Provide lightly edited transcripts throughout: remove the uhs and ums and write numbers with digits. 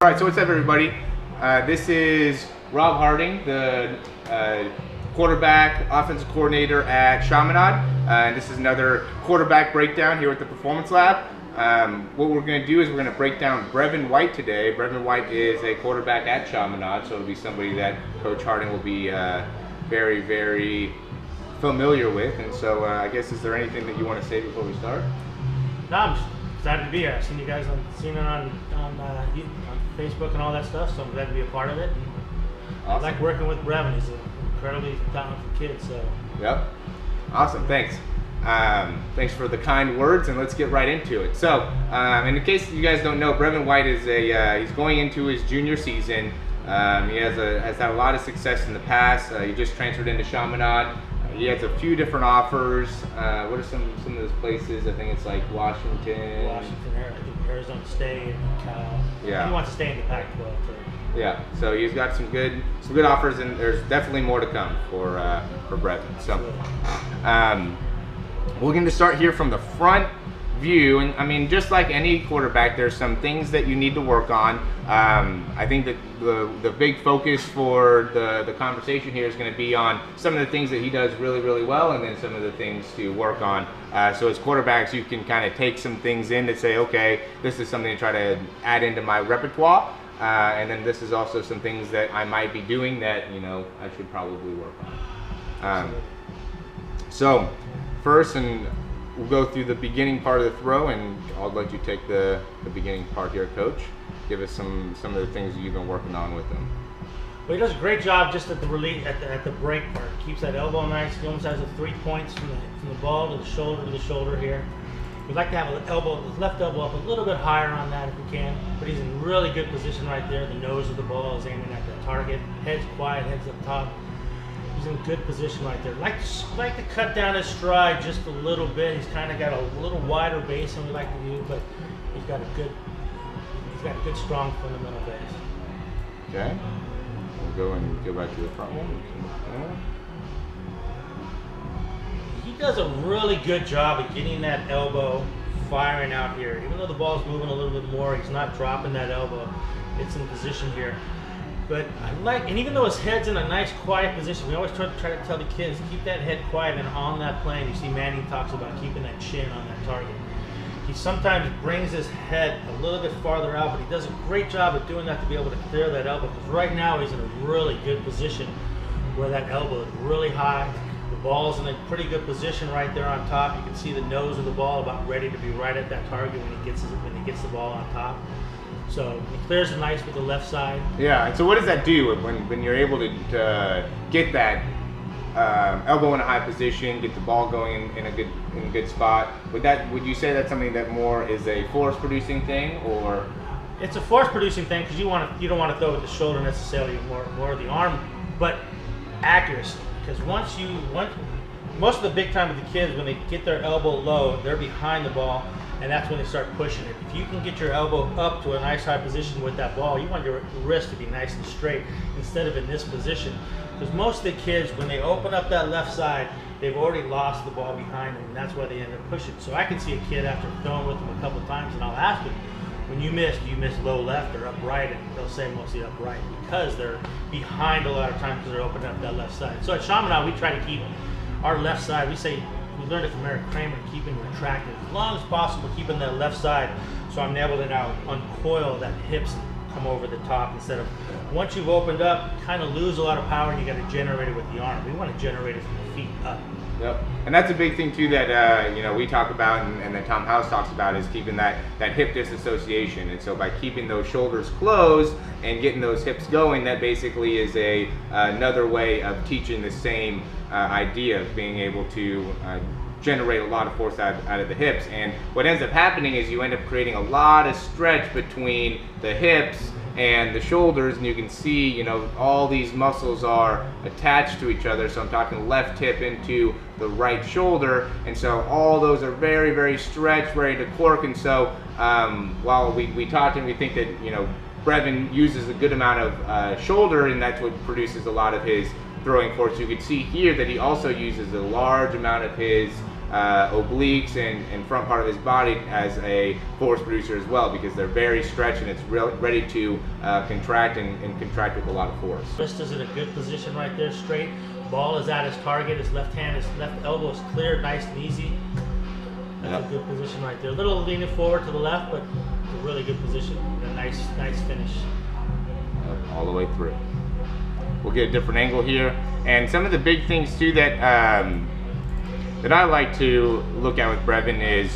All right, so what's up, everybody? This is Rob Harding, the quarterback, offensive coordinator at Chaminade. And this is another quarterback breakdown here at the Performance Lab. What we're going to do is we're going to break down Brevin White today. Brevin White is a quarterback at Chaminade, so it'll be somebody that Coach Harding will be very, very familiar with. And so I guess, is there anything that you want to say before we start? No, I'm just excited to be here. I've seen you guys on Facebook and all that stuff, so I'm glad to be a part of it. And Awesome. I like working with Brevin. He's an incredibly talented kid. So. Yep. Awesome. Thanks. Thanks for the kind words, and let's get right into it. So, in case you guys don't know, Brevin White is he's going into his junior season. He has had a lot of success in the past. He just transferred into Chaminade. He has a few different offers. What are some of those places? I think it's like Washington, I think Arizona State, Cal. Yeah. He wants to stay in the Pac-12 too. Yeah, so he's got some good offers, and there's definitely more to come for Brevin. So, we're going to start here from the front view, and I mean, just like any quarterback, there's some things that you need to work on. I think that the big focus for the conversation here is going to be on some of the things that he does really, really well, and then some of the things to work on. So as quarterbacks, you can kind of take some things in to say, okay, this is something to try to add into my repertoire, and then this is also some things that I might be doing that, you know, I should probably work on. So first, and we'll go through the beginning part of the throw, and I'll let you take the beginning part here, Coach. Give us some of the things that you've been working on with him. Well, he does a great job just at the release, at the break part. Keeps that elbow nice. He almost has the 3 points from the ball to the shoulder here. We'd like to have his left elbow up a little bit higher on that if we can, but he's in really good position right there. The nose of the ball is aiming at the target. Head's quiet, head's up top. He's in good position right there. Like to cut down his stride just a little bit. He's kind of got a little wider base than we like to do, but he's got a good strong fundamental base. Okay. We'll go back to the front one. He does a really good job of getting that elbow firing out here. Even though the ball's moving a little bit more, he's not dropping that elbow. It's in position here. But and even though his head's in a nice quiet position, we always try to tell the kids, keep that head quiet and on that plane. You see Manning talks about keeping that chin on that target. He sometimes brings his head a little bit farther out, but he does a great job of doing that to be able to clear that elbow, because right now he's in a really good position where that elbow is really high. The ball's in a pretty good position right there on top. You can see the nose of the ball about ready to be right at that target when he gets the ball on top. So he clears it nice with the left side. Yeah, and so what does that do when you're able to get that elbow in a high position, get the ball going in a good spot? Would you say that's something that more is a force producing thing, or? It's a force producing thing because you don't want to throw with the shoulder necessarily, more of the arm, but accuracy. Because most of the big time with the kids, when they get their elbow low, they're behind the ball, and that's when they start pushing it. If you can get your elbow up to a nice high position with that ball, you want your wrist to be nice and straight instead of in this position. Because most of the kids, when they open up that left side, they've already lost the ball behind them, and that's why they end up pushing. So I can see a kid after throwing with them a couple times, and I'll ask them, when you miss, do you miss low left or up right? And they'll say mostly up right, because they're behind a lot of times because they're opening up that left side. So at Chaminade, we try to keep our left side, we learned it from Eric Kramer, keeping retracted as long as possible, keeping that left side, so I'm able to now uncoil that hips and come over the top instead of, once you've opened up, you kind of lose a lot of power and you got to generate it with the arm. We want to generate it from the feet up. Yep, and that's a big thing too that we talk about, and that Tom House talks about, is keeping that hip disassociation. And so by keeping those shoulders closed and getting those hips going, that basically is another way of teaching the same idea of being able to generate a lot of force out of the hips. And what ends up happening is you end up creating a lot of stretch between the hips and the shoulders, and you can see, you know, all these muscles are attached to each other. So I'm talking left hip into the right shoulder, and so all those are very, very stretched, ready to cork. And so while we talked and we think that, you know, Brevin uses a good amount of shoulder, and that's what produces a lot of his throwing force, you can see here that he also uses a large amount of his obliques and front part of his body as a force producer as well, because they're very stretched and it's ready to contract and contract with a lot of force. Wrist is in a good position right there, straight. Ball is at his target. His left elbow is clear, nice and easy. That's a good position right there. A little leaning forward to the left, but it's a really good position. A nice finish. All the way through. We'll get a different angle here. And some of the big things too that that I like to look at with Brevin is,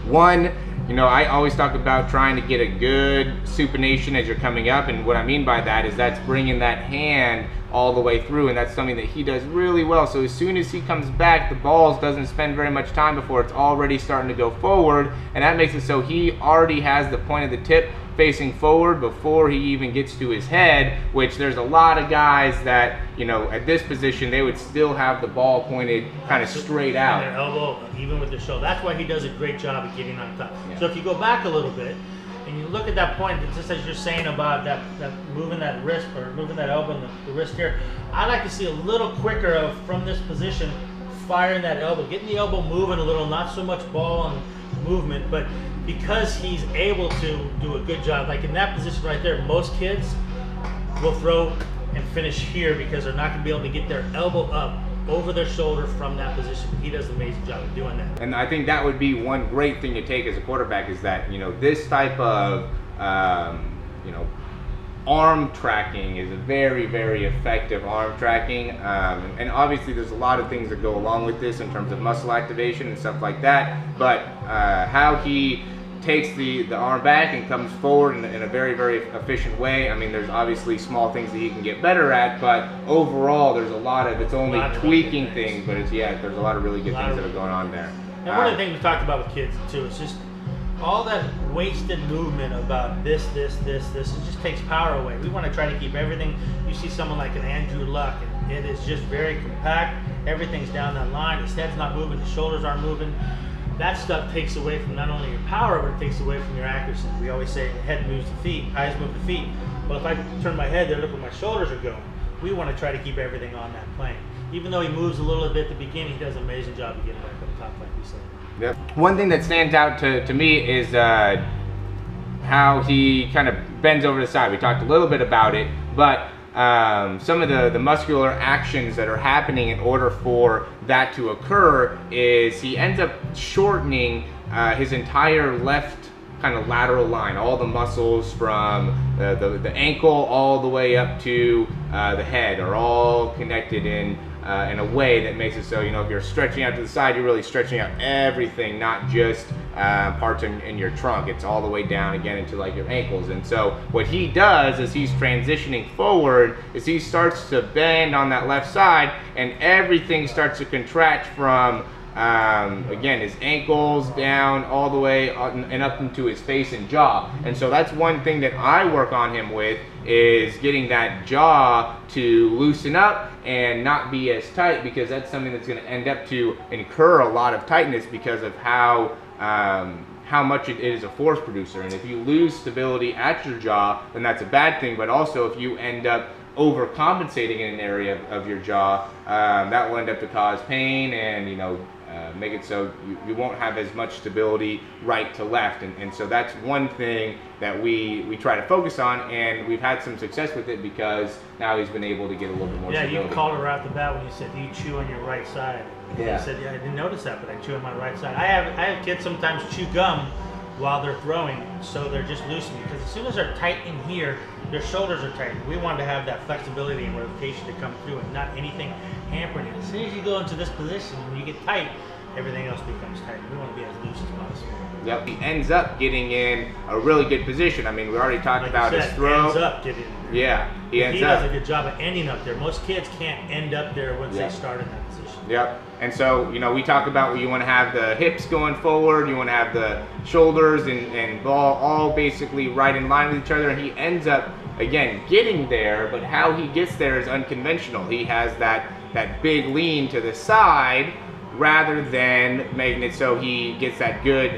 one, you know, I always talk about trying to get a good supination as you're coming up, and what I mean by that is that's bringing that hand all the way through, and that's something that he does really well. So as soon as he comes back, the balls doesn't spend very much time before it's already starting to go forward, and that makes it so he already has the point of the tip facing forward before he even gets to his head, which there's a lot of guys that, you know, at this position they would still have the ball pointed kind of straight out. And their elbow, even with their shoulder. That's why he does a great job of getting on top. Yeah. So if you go back a little bit and you look at that point, just as you're saying about that moving that wrist or moving that elbow and the wrist here, I like to see a little quicker of, from this position, firing that elbow, getting the elbow moving a little, not so much ball and movement, but because he's able to do a good job. Like in that position right there, most kids will throw and finish here because they're not going to be able to get their elbow up over their shoulder from that position. He does an amazing job of doing that. And I think that would be one great thing to take as a quarterback, is that, you know, this type of you know, arm tracking is a very, very effective arm tracking, and obviously there's a lot of things that go along with this in terms of muscle activation and stuff like that, but how he takes the arm back and comes forward in a very, very efficient way. I mean, there's obviously small things that he can get better at, but overall there's a lot of, it's only tweaking things, but it's, there's a lot of really good things that are going on there. And one of the things we talked about with kids too, it's just all that wasted movement about this, it just takes power away. We want to try to keep everything. You see someone like an Andrew Luck, and it is just very compact. Everything's down that line. His head's not moving, his shoulders aren't moving. That stuff takes away from not only your power, but it takes away from your accuracy. We always say head moves the feet, eyes move the feet. Well, if I turn my head there, look where my shoulders are going. We want to try to keep everything on that plane. Even though he moves a little bit at the beginning, he does an amazing job of getting back up top, like we said. Yep. One thing that stands out to me is how he kind of bends over the side. We talked a little bit about it, but some of the muscular actions that are happening in order for that to occur is he ends up shortening his entire left kind of lateral line. All the muscles from the ankle all the way up to the head are all connected in a way that makes it so, you know, if you're stretching out to the side, you're really stretching out everything, not just parts in your trunk. It's all the way down again into like your ankles. And so what he does as he's transitioning forward is he starts to bend on that left side, and everything starts to contract from again, his ankles down all the way and up into his face and jaw. And so that's one thing that I work on him with, is getting that jaw to loosen up and not be as tight, because that's something that's going to end up to incur a lot of tightness because of how much it is a force producer. And if you lose stability at your jaw, then that's a bad thing. But also if you end up overcompensating in an area of your jaw, that will end up to cause pain and, you know, make it so you won't have as much stability right to left. And so that's one thing that we try to focus on, and we've had some success with it because now he's been able to get a little bit more stability. You called it right off the bat when you said, do you chew on your right side? Yeah. I said, I didn't notice that, but I chew on my right side. I have kids sometimes chew gum while they're throwing, so they're just loosening, because as soon as they're tight in here, their shoulders are tight. We want to have that flexibility and rotation to come through and not anything hampering it. As soon as you go into this position and you get tight, everything else becomes tight. We want to be as loose as possible. Yep, he ends up getting in a really good position. I mean, we already talked about his throw. Ends up getting in there. Yeah, he does a good job of ending up there. Most kids can't end up there once they start in that position. Yep. And so, you know, we talk about you want to have the hips going forward, you want to have the shoulders and ball all basically right in line with each other, and he ends up, again, getting there, but how he gets there is unconventional. He has that big lean to the side rather than making it so he gets that good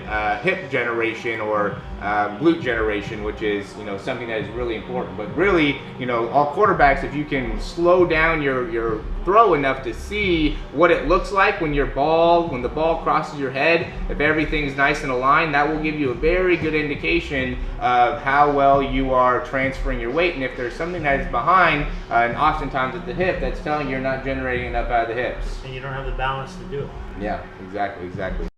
hip generation or glute generation, which is, you know, something that is really important. But really, you know, all quarterbacks, if you can slow down your throw enough to see what it looks like when the ball crosses your head, if everything's nice and aligned, that will give you a very good indication of how well you are transferring your weight. And if there's something that is behind, and oftentimes at the hip, that's telling you you're not generating enough out of the hips. And you don't have the balance to do it. Yeah, exactly.